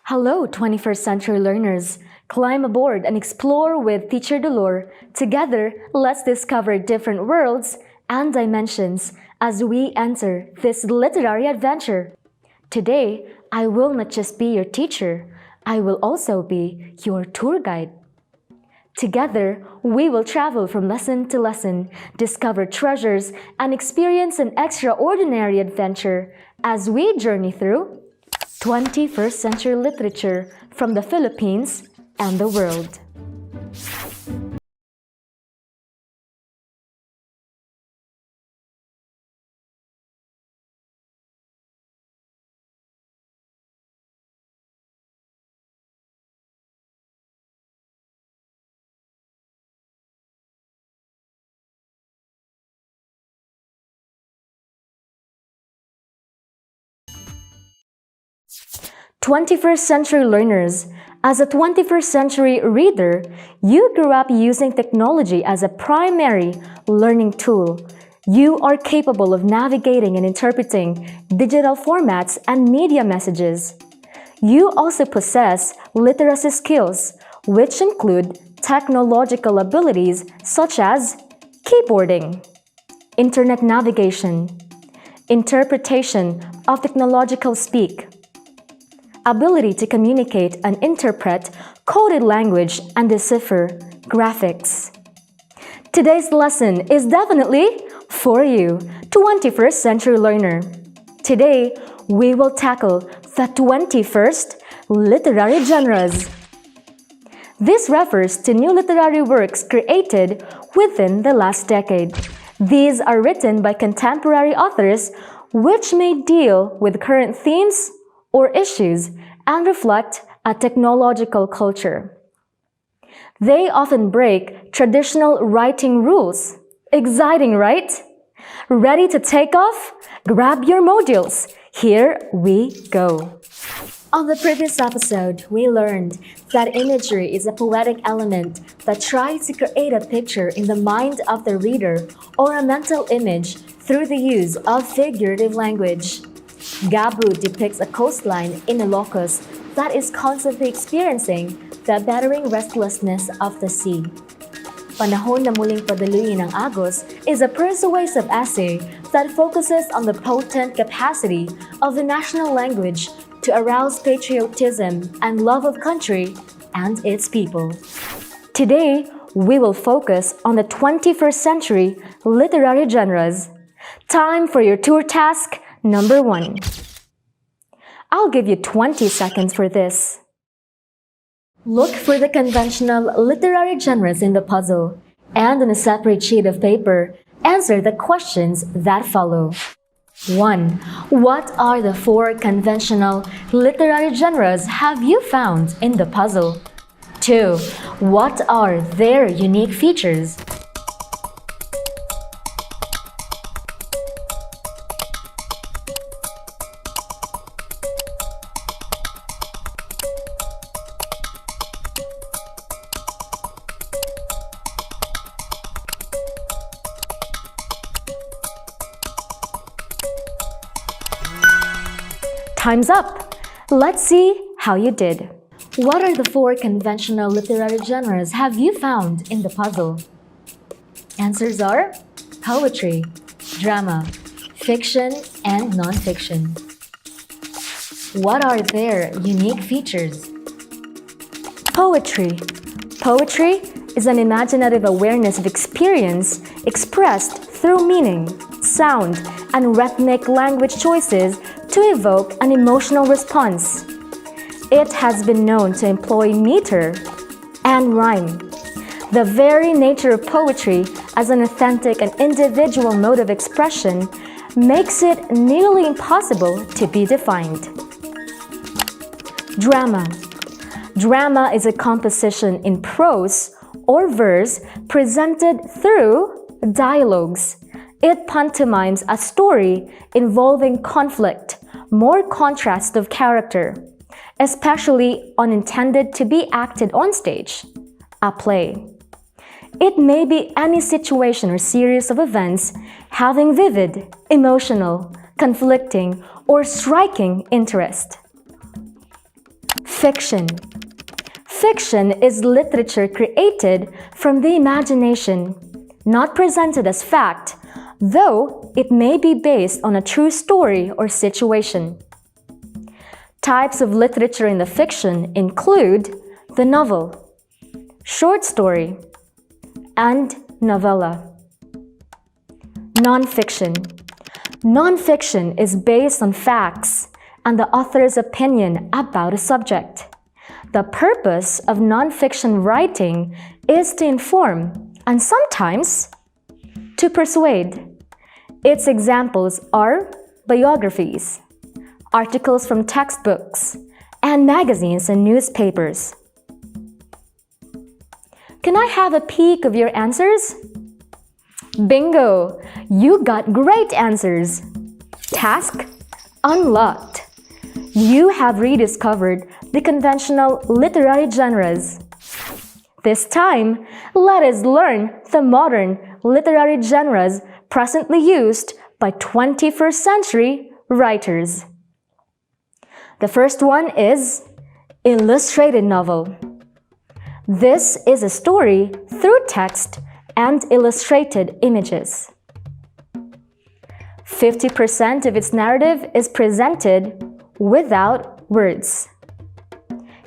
Hello, 21st century learners! Climb aboard and explore with Teacher Dolor. Together, let's discover different worlds and dimensions as we enter this literary adventure. Today, I will not just be your teacher, I will also be your tour guide. Together, we will travel from lesson to lesson, discover treasures, and experience an extraordinary adventure as we journey through 21st century literature from the Philippines and the world. Twenty-first century learners, as a 21st century reader, you grew up using technology as a primary learning tool. You are capable of navigating and interpreting digital formats and media messages. You also possess literacy skills, which include technological abilities such as keyboarding, internet navigation, interpretation of technological speak, ability to communicate and interpret coded language and decipher graphics. Today's lesson is definitely for you, 21st century learner. Today, we will tackle the 21st literary genres. This refers to new literary works created within the last decade. These are written by contemporary authors which may deal with current themes or issues and reflect a technological culture. They often break traditional writing rules. Exciting, right? Ready to take off? Grab your modules. Here we go. On the previous episode, we learned that imagery is a poetic element that tries to create a picture in the mind of the reader or a mental image through the use of figurative language. Gabu depicts a coastline in Ilocos that is constantly experiencing the battering restlessness of the sea. Panahon na Muling Padaluin ng Agos is a persuasive essay that focuses on the potent capacity of the national language to arouse patriotism and love of country and its people. Today, we will focus on the 21st century literary genres. Time for your tour task number 1. I'll give you 20 seconds for this. Look for the conventional literary genres in the puzzle, and on a separate sheet of paper, answer the questions that follow. 1. What are the 4 conventional literary genres have you found in the puzzle? 2. What are their unique features? Time's up! Let's see how you did. What are the 4 conventional literary genres have you found in the puzzle? Answers are poetry, drama, fiction, and non-fiction. What are their unique features? Poetry. Poetry is an imaginative awareness of experience expressed through meaning, sound, and rhythmic language choices to evoke an emotional response. It has been known to employ meter and rhyme. The very nature of poetry as an authentic and individual mode of expression makes it nearly impossible to be defined. Drama. Drama is a composition in prose or verse presented through dialogues. It pantomimes a story involving conflict, more contrast of character, especially unintended to be acted on stage, a play. It may be any situation or series of events having vivid, emotional, conflicting, or striking interest. Fiction. Fiction is literature created from the imagination, not presented as fact, though it may be based on a true story or situation. Types of literature in the fiction include the novel, short story, and novella. Nonfiction. Nonfiction is based on facts and the author's opinion about a subject. The purpose of nonfiction writing is to inform and sometimes to persuade. Its examples are biographies, articles from textbooks, and magazines and newspapers. Can I have a peek of your answers? Bingo! You got great answers! Task unlocked. You have rediscovered the conventional literary genres. This time, let us learn the modern literary genres presently used by 21st century writers. The first one is illustrated novel. This is a story through text and illustrated images. 50% of its narrative is presented without words.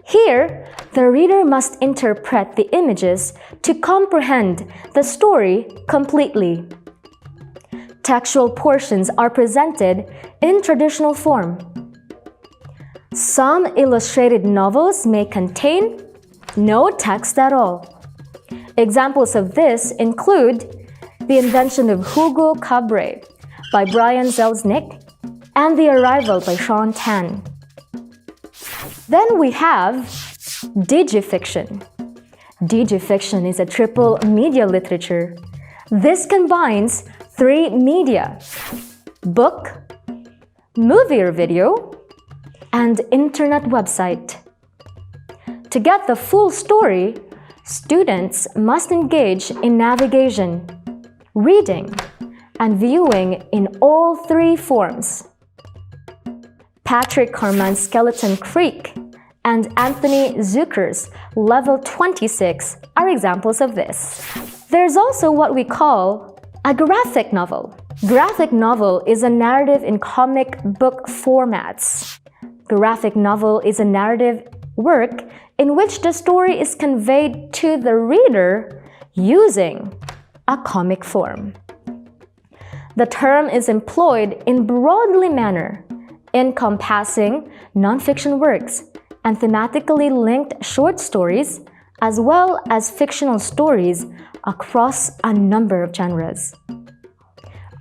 Here, the reader must interpret the images to comprehend the story completely. Textual portions are presented in traditional form. Some illustrated novels may contain no text at all. Examples of this include The Invention of Hugo Cabret by Brian Selznick and The Arrival by Sean Tan. Then we have digifiction. Digifiction is a triple media literature. This combines three media: book, movie or video, and internet website. To get the full story, students must engage in navigation, reading, and viewing in all three forms. Patrick Carman's Skeleton Creek and Anthony Zucker's Level 26 are examples of this. There's also what we call a graphic novel. Graphic novel is a narrative in comic book formats. Graphic novel is a narrative work in which the story is conveyed to the reader using a comic form. The term is employed in broadly manner, encompassing nonfiction works and thematically linked short stories, as well as fictional stories across a number of genres.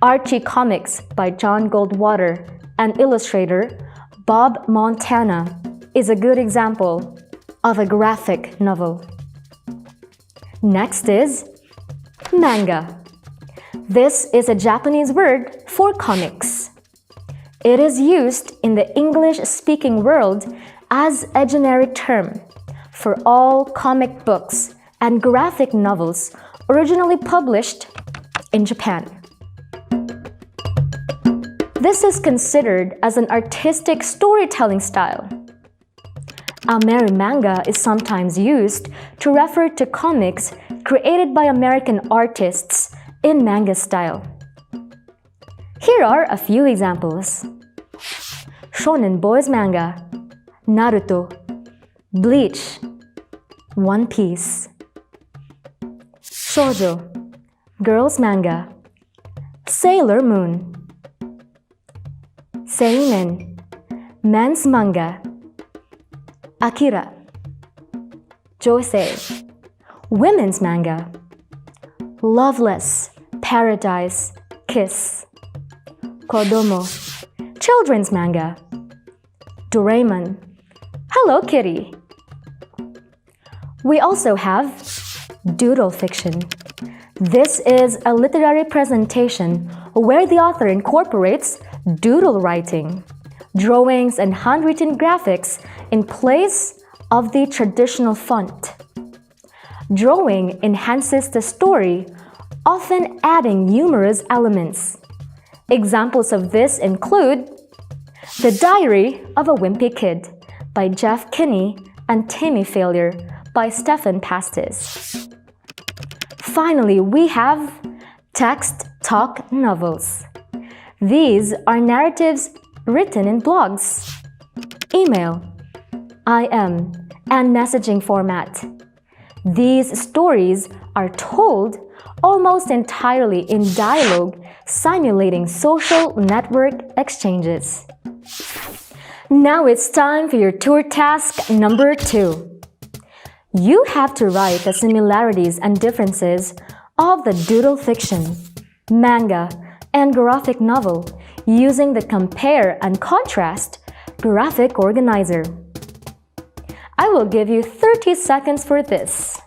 Archie Comics by John Goldwater and illustrator Bob Montana is a good example of a graphic novel. Next is manga. This is a Japanese word for comics. It is used in the English-speaking world as a generic term for all comic books and graphic novels originally published in Japan. This is considered as an artistic storytelling style. Amerimanga is sometimes used to refer to comics created by American artists in manga style. Here are a few examples: Shonen Boys manga, Naruto, Bleach, One Piece. Shoujo, girls manga, Sailor Moon. Seinen, men's manga, Akira. Josei, women's manga, Loveless, Paradise, Kiss. Kodomo, children's manga, Doraemon, Hello Kitty. We also have doodle fiction. This is a literary presentation where the author incorporates doodle writing, drawings and handwritten graphics in place of the traditional font. Drawing enhances the story, often adding humorous elements. Examples of this include The Diary of a Wimpy Kid by Jeff Kinney and Timmy Failure by Stefan Pastis. Finally, we have text talk novels. These are narratives written in blogs, email, IM, and messaging format. These stories are told almost entirely in dialogue, simulating social network exchanges. Now it's time for your tour task number 2. You have to write the similarities and differences of the doodle fiction, manga, and graphic novel using the compare and contrast graphic organizer. I will give you 30 seconds for this.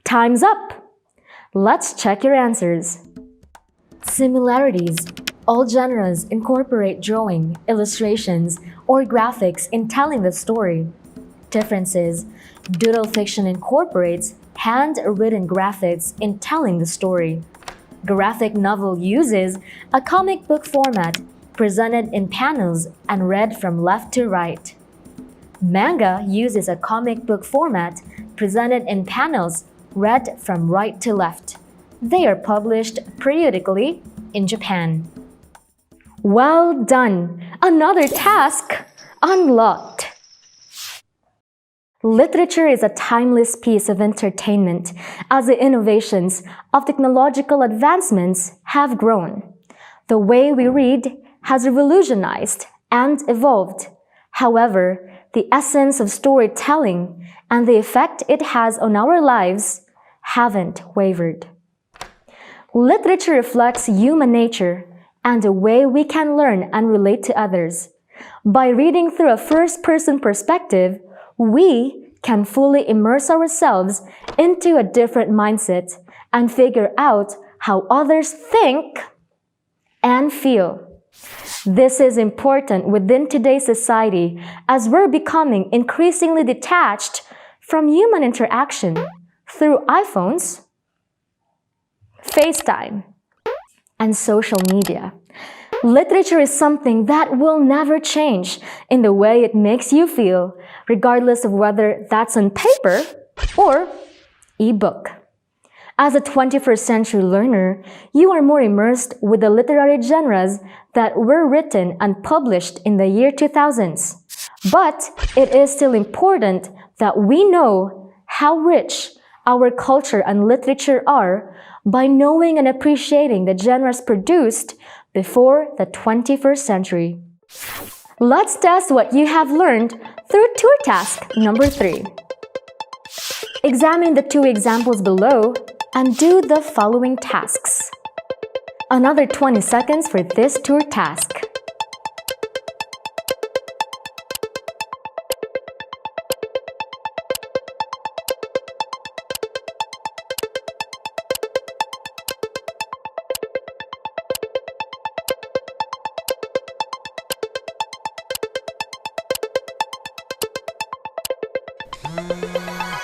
Time's up! Let's check your answers. Similarities. All genres incorporate drawing, illustrations, or graphics in telling the story. Differences. Doodle fiction incorporates hand-written graphics in telling the story. Graphic novel uses a comic book format presented in panels and read from left to right. Manga uses a comic book format presented in panels read from right to left. They are published periodically in Japan. Well done! Another task unlocked! Literature is a timeless piece of entertainment as the innovations of technological advancements have grown. The way we read has revolutionized and evolved. However, the essence of storytelling and the effect it has on our lives haven't wavered. Literature reflects human nature and the way we can learn and relate to others. By reading through a first-person perspective, we can fully immerse ourselves into a different mindset and figure out how others think and feel. This is important within today's society as we're becoming increasingly detached from human interaction through iPhones, FaceTime, and social media. Literature is something that will never change in the way it makes you feel, regardless of whether that's on paper or ebook. As a 21st century learner, you are more immersed with the literary genres that were written and published in the year 2000s. But it is still important that we know how rich our culture and literature are by knowing and appreciating the genres produced before the 21st century. Let's test what you have learned through tour task number 3. Examine the 2 examples below and do the following tasks. Another 20 seconds for this tour task.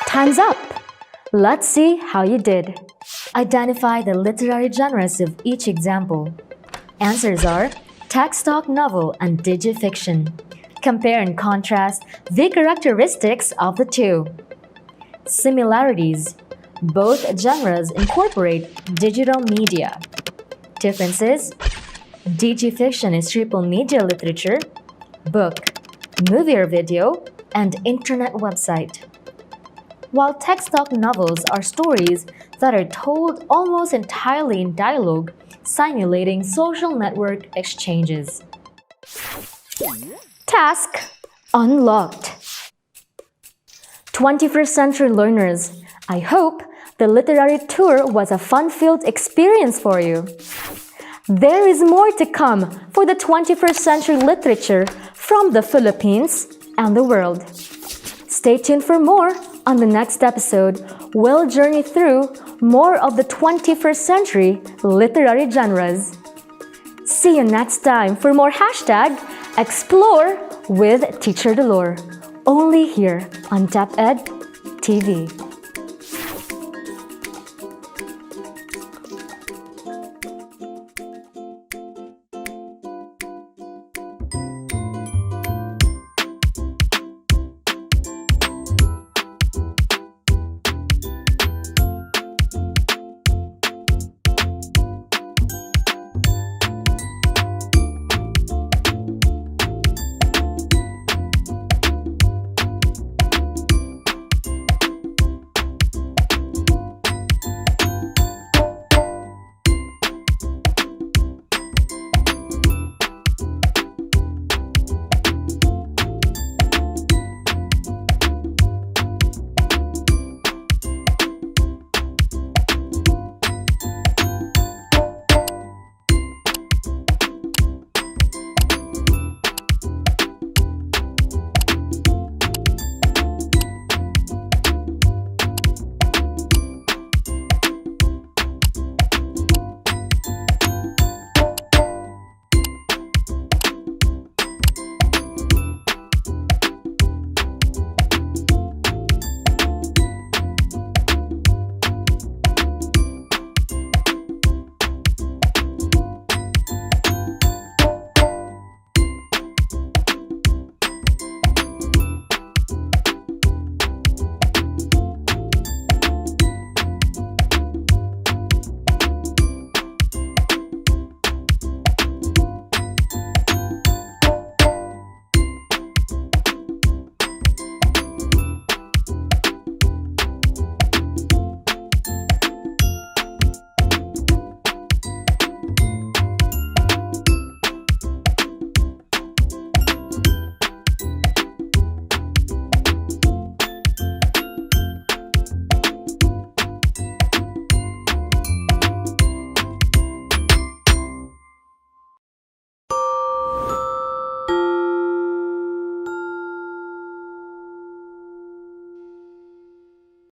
Time's up! Let's see how you did. Identify the literary genres of each example. Answers are text talk novel and digifiction. Compare and contrast the characteristics of the two. Similarities. Both genres incorporate digital media. Differences. Digifiction is triple media literature, book, movie or video, and internet website. While text talk novels are stories that are told almost entirely in dialogue, simulating social network exchanges. Task unlocked. 21st century learners, I hope the literary tour was a fun-filled experience for you. There is more to come for the 21st century literature from the Philippines and the world. Stay tuned for more. On the next episode, we'll journey through more of the 21st century literary genres. See you next time for more #Explore with Teacher Delore, only here on DepEd TV.